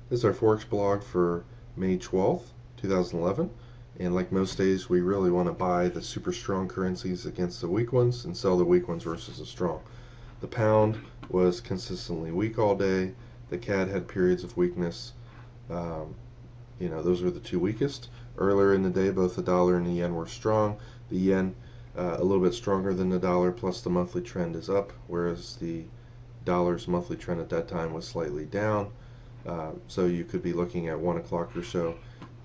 This is our Forex blog for May 12th, 2011. And like most days, we really want to buy the super strong currencies against the weak ones and sell the weak ones versus the strong. The pound was consistently weak all day. The CAD had periods of weakness. Those were the two weakest. Earlier in the day, both the dollar and the yen were strong. The yen a little bit stronger than the dollar, plus the monthly trend is up, whereas the dollar's monthly trend at that time was slightly down. So you could be looking at 1 o'clock or so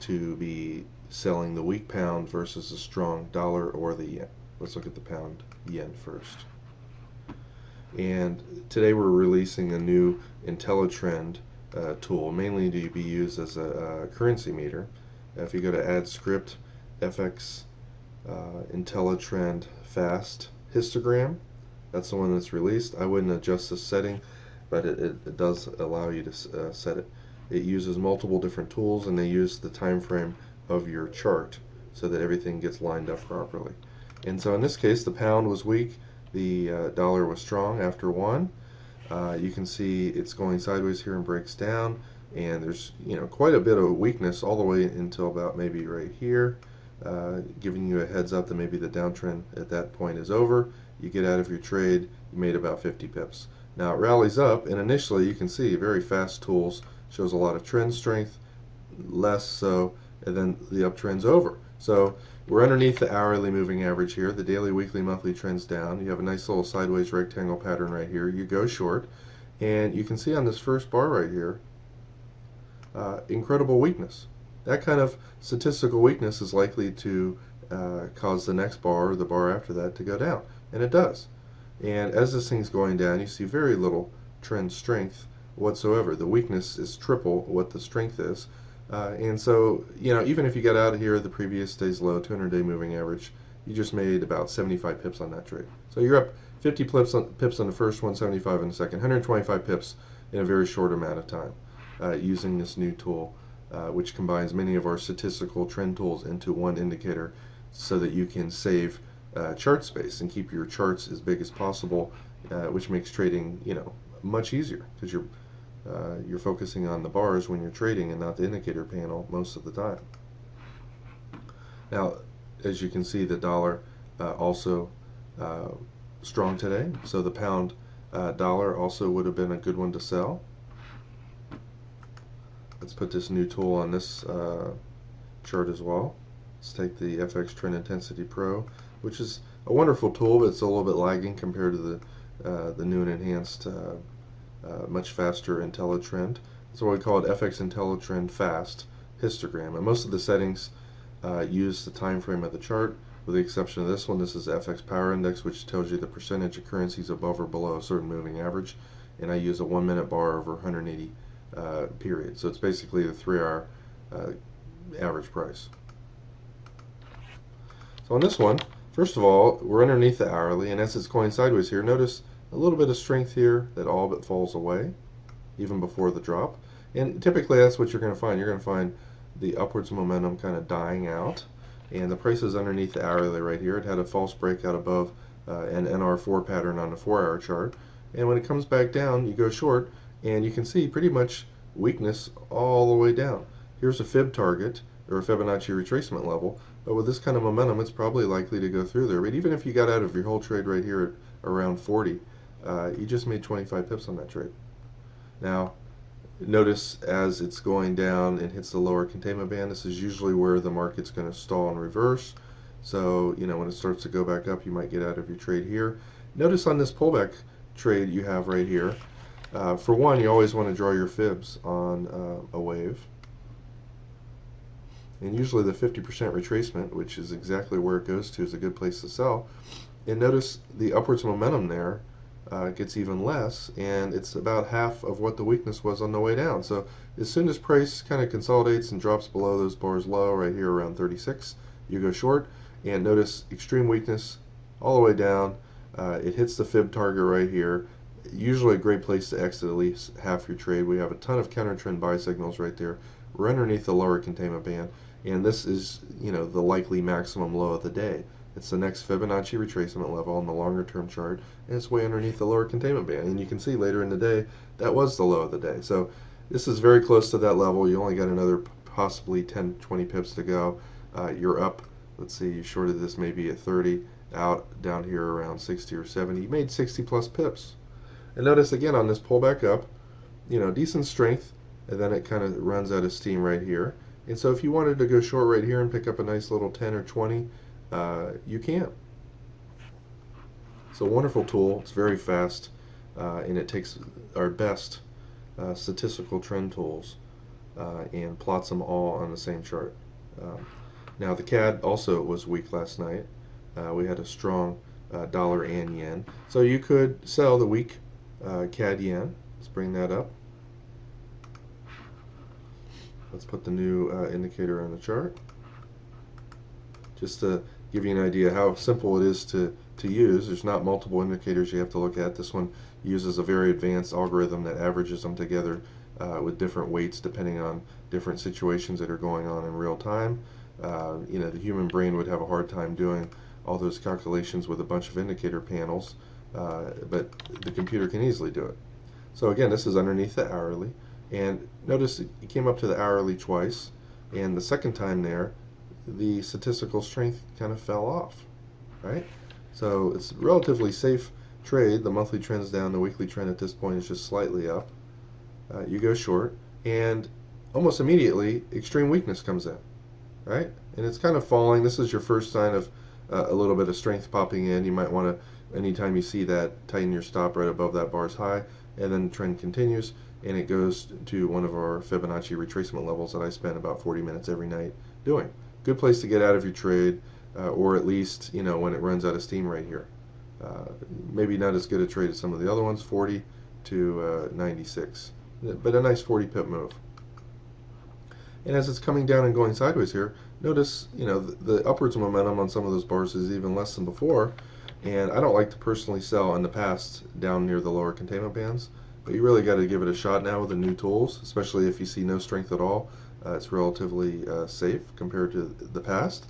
to be selling the weak pound versus a strong dollar or the yen. Let's look at the pound yen first. And today we're releasing a new IntelliTrend tool, mainly to be used as a currency meter. If you go to Add Script, FX IntelliTrend Fast Histogram, that's the one that's released. I wouldn't adjust this setting, but it does allow you to set it. It uses multiple different tools, and they use the time frame of your chart so that everything gets lined up properly. And so in this case, the pound was weak, the dollar was strong after 1. You can see it's going sideways here and breaks down, and there's quite a bit of weakness all the way until about maybe right here, giving you a heads up that maybe the downtrend at that point is over. You get out of your trade, you made about 50 pips. Now it rallies up, and initially you can see very fast tools, shows a lot of trend strength, less so, and then the uptrend's over. So we're underneath the hourly moving average here. The daily, weekly, monthly trend's down. You have a nice little sideways rectangle pattern right here. You go short, and you can see on this first bar right here, incredible weakness. That kind of statistical weakness is likely to cause the next bar or the bar after that to go down, and it does. And as this thing's going down, you see very little trend strength whatsoever. The weakness is triple what the strength is. And so, even if you get out of here the previous day's low, 200-day moving average, you just made about 75 pips on that trade. So you're up 50 pips on the first one, 75 in the second, 125 pips in a very short amount of time using this new tool, which combines many of our statistical trend tools into one indicator so that you can save chart space and keep your charts as big as possible, which makes trading much easier because you're focusing on the bars when you're trading and not the indicator panel most of the time. Now, as you can see, the dollar also strong today, so the pound dollar also would have been a good one to sell. Let's put this new tool on this chart as well. Let's take the FX Trend Intensity Pro, which is a wonderful tool, but it's a little bit lagging compared to the new and enhanced much faster IntelliTrend. That's why we call it FX IntelliTrend Fast Histogram. And most of the settings use the time frame of the chart, with the exception of this one. This is FX Power Index, which tells you the percentage of currencies above or below a certain moving average. And I use a 1-minute bar over 180 period. So it's basically the 3-hour average price. So on this one, first of all, we're underneath the hourly, and as it's going sideways here, notice a little bit of strength here that all but falls away, even before the drop. And typically that's what you're going to find. You're going to find the upwards momentum kind of dying out, and the price is underneath the hourly right here. It had a false breakout above an NR4 pattern on the 4-hour chart, and when it comes back down, you go short, and you can see pretty much weakness all the way down. Here's a fib target, or a Fibonacci retracement level, but with this kind of momentum, it's probably likely to go through there. But even if you got out of your whole trade right here at around 40, you just made 25 pips on that trade. Now, notice as it's going down and hits the lower containment band, this is usually where the market's going to stall and reverse. So, when it starts to go back up, you might get out of your trade here. Notice on this pullback trade you have right here, for one, you always want to draw your fibs on a wave. And usually the 50% retracement, which is exactly where it goes to, is a good place to sell. And notice the upwards momentum there gets even less, and it's about half of what the weakness was on the way down. So as soon as price kind of consolidates and drops below those bars low right here around 36, you go short, and notice extreme weakness all the way down. It hits the fib target right here. Usually a great place to exit at least half your trade. We have a ton of counter trend buy signals right there. We're underneath the lower containment band, and this is the likely maximum low of the day. It's the next Fibonacci retracement level on the longer term chart, and it's way underneath the lower containment band. And you can see later in the day that was the low of the day. So this is very close to that level. You only got another possibly 10, 20 pips to go. You're up. Let's see, you shorted this maybe at 30, out down here around 60 or 70. You made 60 plus pips. And notice again on this pullback up, decent strength, and then it kind of runs out of steam right here. And so if you wanted to go short right here and pick up a nice little 10 or 20, you can. It's a wonderful tool. It's very fast, and it takes our best statistical trend tools and plots them all on the same chart. Now the CAD also was weak last night. We had a strong dollar and yen. So you could sell the weak CAD yen. Let's bring that up. Let's put the new indicator on the chart. Just to give you an idea how simple it is to use. There's not multiple indicators you have to look at. This one uses a very advanced algorithm that averages them together with different weights depending on different situations that are going on in real time. The human brain would have a hard time doing all those calculations with a bunch of indicator panels, but the computer can easily do it. So again, this is underneath the hourly, and notice it came up to the hourly twice, and the second time there the statistical strength kind of fell off, right? So it's a relatively safe trade. The monthly trend's down, the weekly trend at this point is just slightly up. You go short, and almost immediately extreme weakness comes in, right? And it's kind of falling. This is your first sign of a little bit of strength popping in. You might want to, anytime you see that, tighten your stop right above that bar's high, and then the trend continues, and it goes to one of our Fibonacci retracement levels that I spend about 40 minutes every night doing. Good place to get out of your trade, or at least when it runs out of steam right here. Maybe not as good a trade as some of the other ones, 40 to 96, but a nice 40 pip move. And as it's coming down and going sideways here, notice the upwards momentum on some of those bars is even less than before. And I don't like to personally sell in the past down near the lower containment bands, but you really got to give it a shot now with the new tools, especially if you see no strength at all. It's relatively safe compared to the past.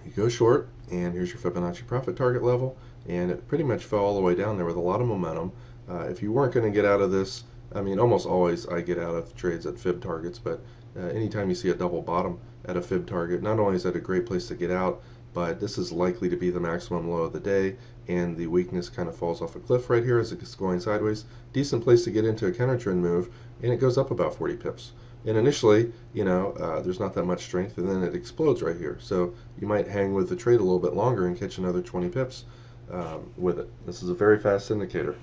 You go short, and here's your Fibonacci profit target level, and it pretty much fell all the way down there with a lot of momentum. If you weren't going to get out of this, I mean, almost always I get out of trades at fib targets, but anytime you see a double bottom at a fib target, not only is that a great place to get out, but this is likely to be the maximum low of the day, and the weakness kind of falls off a cliff right here as it's going sideways. Decent place to get into a counter trend move, and it goes up about 40 pips. And initially, there's not that much strength, and then it explodes right here. So you might hang with the trade a little bit longer and catch another 20 pips with it. This is a very fast indicator.